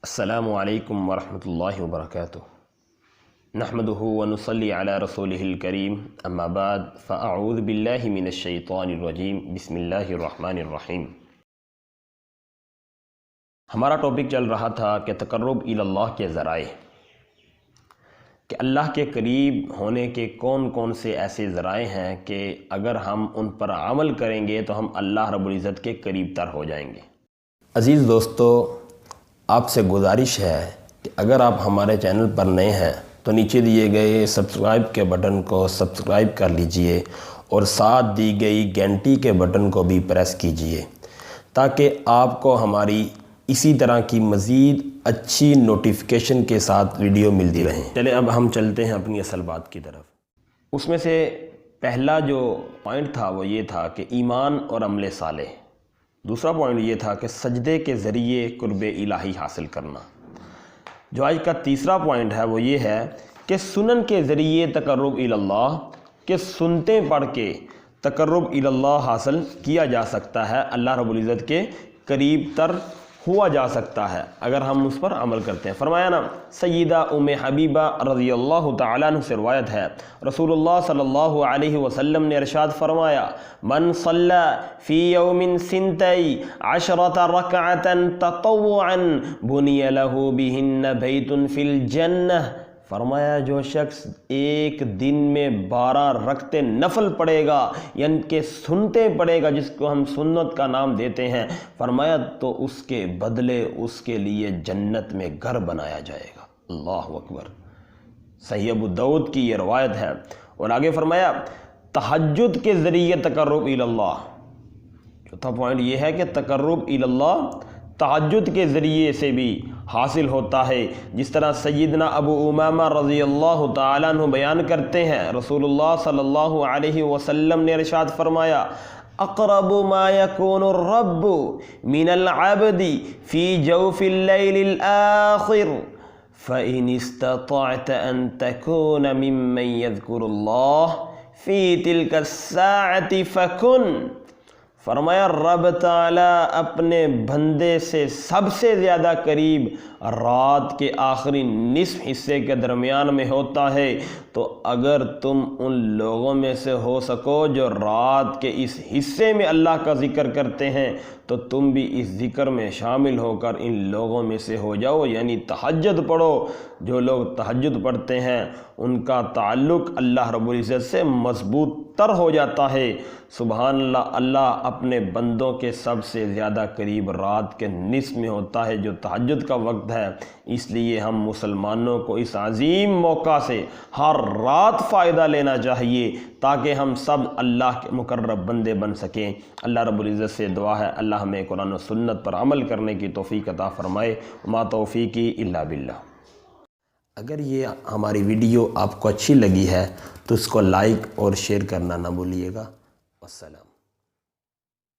السلام علیکم ورحمۃ اللہ وبرکاتہ نحمدہ ونصلی علی رسولہ الکریم اما بعد فاعوذ باللہ من الشیطان الرجیم بسم اللہ الرحمن الرحیم۔ ہمارا ٹاپک چل رہا تھا کہ تقرب الی اللہ کے ذرائع، کہ اللہ کے قریب ہونے کے کون کون سے ایسے ذرائع ہیں کہ اگر ہم ان پر عمل کریں گے تو ہم اللہ رب العزت کے قریب تر ہو جائیں گے۔ عزیز دوستو، آپ سے گزارش ہے کہ اگر آپ ہمارے چینل پر نئے ہیں تو نیچے دیے گئے سبسکرائب کے بٹن کو سبسکرائب کر لیجئے اور ساتھ دی گئی گھنٹی کے بٹن کو بھی پریس کیجئے تاکہ آپ کو ہماری اسی طرح کی مزید اچھی نوٹیفیکیشن کے ساتھ ویڈیو ملتی رہیں۔ چلیں اب ہم چلتے ہیں اپنی اصل بات کی طرف۔ اس میں سے پہلا جو پوائنٹ تھا وہ یہ تھا کہ ایمان اور عمل صالح۔ دوسرا پوائنٹ یہ تھا کہ سجدے کے ذریعے قرب الہی حاصل کرنا۔ جو آج کا تیسرا پوائنٹ ہے وہ یہ ہے کہ سنن کے ذریعے تقرب الی اللہ، کہ سنتیں پڑھ کے تقرب الی اللہ حاصل کیا جا سکتا ہے، اللہ رب العزت کے قریب تر ہوا جا سکتا ہے اگر ہم اس پر عمل کرتے ہیں۔ فرمایا نا، سیدہ ام حبیبہ رضی اللہ تعالیٰ عنہ سے روایت ہے، رسول اللہ صلی اللہ علیہ وسلم نے ارشاد فرمایا، من صلی فی یوم سنتی عشرۃ رکعۃ تطوعا بنی لہ بہن بیت فی الجنہ۔ فرمایا جو شخص ایک دن میں 12 رکعتیں نفل پڑھے گا، یعنی کہ سنتے پڑھے گا، جس کو ہم سنت کا نام دیتے ہیں، فرمایا تو اس کے بدلے اس کے لیے جنت میں گھر بنایا جائے گا۔ اللہ اکبر۔ صحیح ابو داؤد کی یہ روایت ہے۔ اور آگے فرمایا تہجد کے ذریعے تقرب الی اللہ۔ چوتھا پوائنٹ یہ ہے کہ تقرب الی اللہ تہجد کے ذریعے سے بھی حاصل ہوتا ہے، جس طرح سیدنا ابو امامہ رضی اللہ تعالیٰ عنہ بیان کرتے ہیں، رسول اللہ صلی اللہ علیہ وسلم نے ارشاد فرمایا، اقرب ما یکون الرب من العبد فی جوف اللیل الآخر فإن استطعت ان تکون ممن یذکر اللہ فی تلک الساعة فکن۔ فرمایا رب تعالیٰ اپنے بندے سے سب سے زیادہ قریب رات کے آخری نصف حصے کے درمیان میں ہوتا ہے، تو اگر تم ان لوگوں میں سے ہو سکو جو رات کے اس حصے میں اللہ کا ذکر کرتے ہیں تو تم بھی اس ذکر میں شامل ہو کر ان لوگوں میں سے ہو جاؤ، یعنی تہجد پڑھو۔ جو لوگ تہجد پڑھتے ہیں ان کا تعلق اللہ رب العزت سے مضبوط تر ہو جاتا ہے۔ سبحان اللہ، اللہ اپنے بندوں کے سب سے زیادہ قریب رات کے نصف میں ہوتا ہے جو تہجد کا وقت ہے۔ اس لیے ہم مسلمانوں کو اس عظیم موقع سے ہر رات فائدہ لینا چاہیے تاکہ ہم سب اللہ کے مقرب بندے بن سکیں۔ اللہ رب العزت سے دعا ہے اللہ ہمیں قرآن و سنت پر عمل کرنے کی توفیق عطا فرمائے۔ وما توفیقی الا باللہ۔ اگر یہ ہماری ویڈیو آپ کو اچھی لگی ہے تو اس کو لائک اور شیئر کرنا نہ بھولیے گا۔ والسلام۔